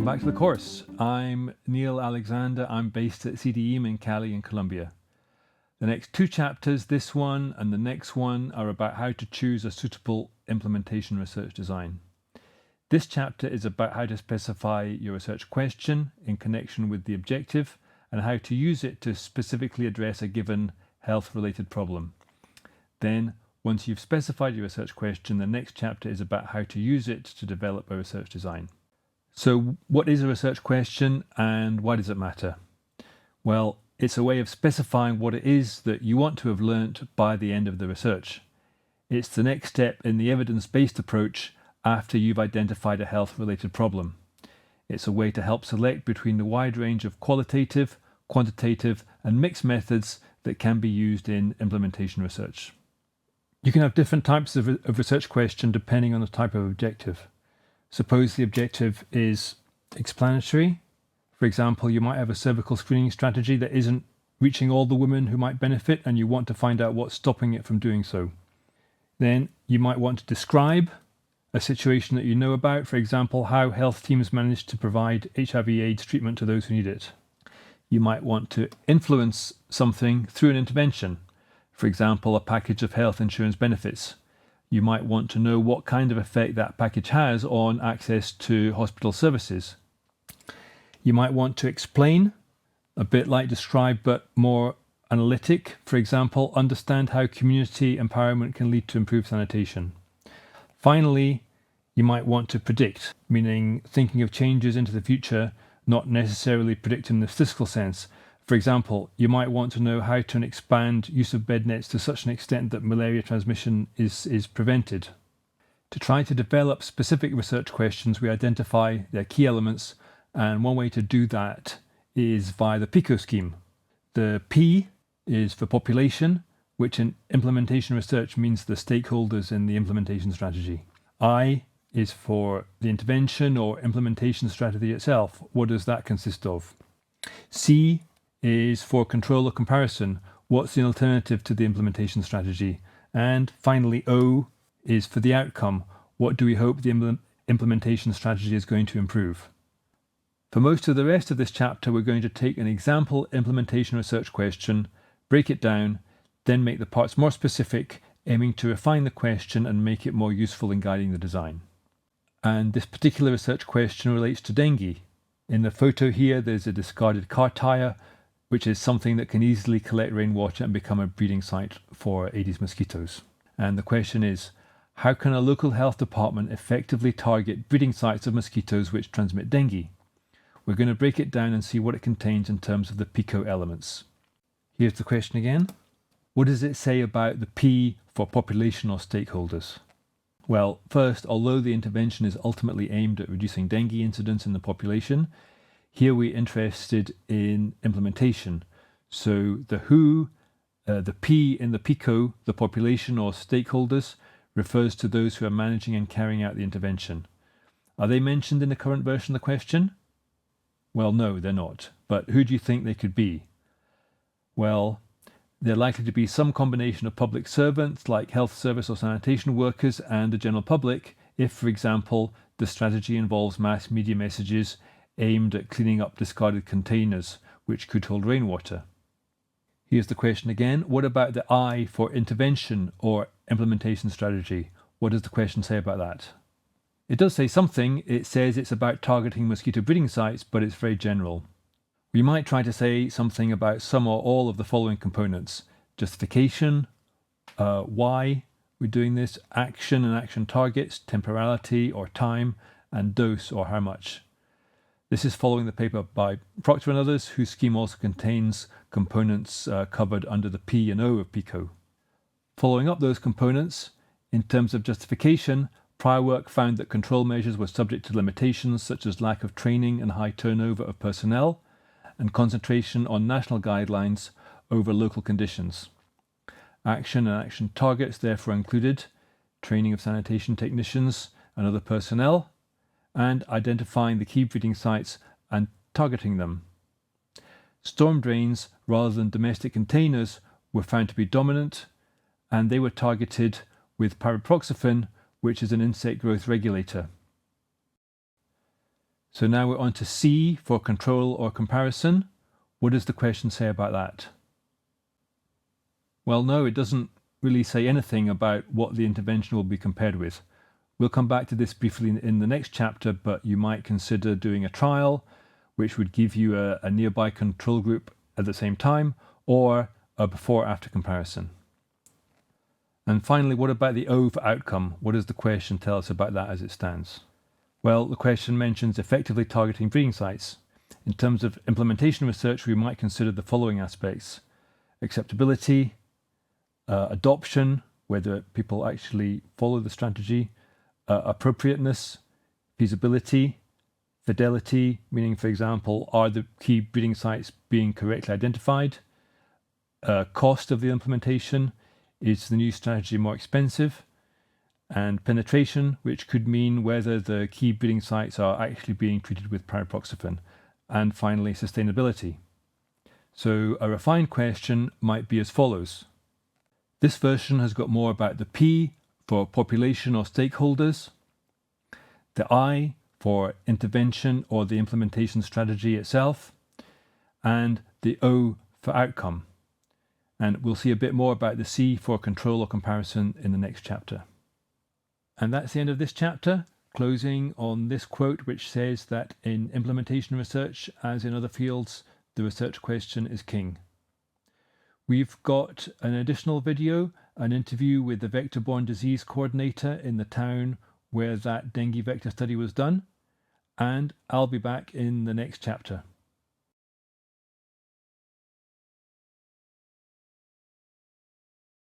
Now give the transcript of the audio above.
back to the course. I'm Neil Alexander. I'm based at CDEAM in Cali in Colombia. The next two chapters, this one and the next one, are about how to choose a suitable implementation research design. This chapter is about how to specify your research question in connection with the objective and how to use it to specifically address a given health-related problem. Then, once you've specified your research question, the next chapter is about how to use it to develop a research design. So what is a research question and why does it matter? Well, it's a way of specifying what it is that you want to have learnt by the end of the research. It's the next step in the evidence-based approach after you've identified a health-related problem. It's a way to help select between the wide range of qualitative, quantitative, and mixed methods that can be used in implementation research. You can have different types of research question depending on the type of objective. Suppose the objective is explanatory. For example, you might have a cervical screening strategy that isn't reaching all the women who might benefit, and you want to find out what's stopping it from doing so. Then you might want to describe a situation that you know about, for example, how health teams manage to provide HIV/AIDS treatment to those who need it. You might want to influence something through an intervention, for example, a package of health insurance benefits. You might want to know what kind of effect that package has on access to hospital services. You might want to explain, a bit like describe but more analytic, for example, understand how community empowerment can lead to improved sanitation. Finally, you might want to predict, meaning thinking of changes into the future, not necessarily predict in the statistical sense. For example, you might want to know how to expand use of bed nets to such an extent that malaria transmission is prevented. To try to develop specific research questions, we identify their key elements, and one way to do that is via the PICO scheme. The P is for population, which in implementation research means the stakeholders in the implementation strategy. I is for the intervention or implementation strategy itself. What does that consist of? C is for control or comparison. What's the alternative to the implementation strategy? And finally, O is for the outcome. What do we hope the implementation strategy is going to improve? For most of the rest of this chapter, we're going to take an example implementation research question, break it down, then make the parts more specific, aiming to refine the question and make it more useful in guiding the design. And this particular research question relates to dengue. In the photo here, there's a discarded car tire, which is something that can easily collect rainwater and become a breeding site for Aedes mosquitoes. And the question is, how can a local health department effectively target breeding sites of mosquitoes which transmit dengue? We're going to break it down and see what it contains in terms of the PICO elements. Here's the question again. What does it say about the P for population or stakeholders? Well, first, although the intervention is ultimately aimed at reducing dengue incidence in the population, here we're interested in implementation. So the who, the P in the PICO, the population or stakeholders, refers to those who are managing and carrying out the intervention. Are they mentioned in the current version of the question? Well, no, they're not. But who do you think they could be? Well, they're likely to be some combination of public servants like health service or sanitation workers and the general public if, for example, the strategy involves mass media messages aimed at cleaning up discarded containers which could hold rainwater. Here's the question again. What about the I for intervention or implementation strategy? What does the question say about that? It does say something. It says it's about targeting mosquito breeding sites, but it's very general. We might try to say something about some or all of the following components: justification, why we're doing this, action and action targets, temporality or time, and dose or how much. This is following the paper by Proctor and others, whose scheme also contains components covered under the P and O of PICO. Following up those components, in terms of justification, prior work found that control measures were subject to limitations such as lack of training and high turnover of personnel, and concentration on national guidelines over local conditions. Action and action targets therefore included training of sanitation technicians and other personnel, and identifying the key breeding sites and targeting them. Storm drains rather than domestic containers were found to be dominant, and they were targeted with pyriproxyfen, which is an insect growth regulator. So now we're on to C for control or comparison. What does the question say about that? Well, no, it doesn't really say anything about what the intervention will be compared with. We'll come back to this briefly in the next chapter, but you might consider doing a trial, which would give you a nearby control group at the same time, or a before-after comparison. And finally, what about the O for outcome? What does the question tell us about that as it stands? Well, the question mentions effectively targeting breeding sites. In terms of implementation research, we might consider the following aspects: acceptability, adoption, whether people actually follow the strategy, appropriateness, feasibility, fidelity, meaning, for example, are the key breeding sites being correctly identified, cost of the implementation, is the new strategy more expensive, and penetration, which could mean whether the key breeding sites are actually being treated with pyriproxyfen, and finally, sustainability. So a refined question might be as follows. This version has got more about the P for population or stakeholders, the I for intervention or the implementation strategy itself, and the O for outcome. And we'll see a bit more about the C for control or comparison in the next chapter. And that's the end of this chapter, closing on this quote which says that in implementation research, as in other fields, the research question is king. We've got an additional video, an interview with the vector-borne disease coordinator in the town where that dengue vector study was done, and I'll be back in the next chapter.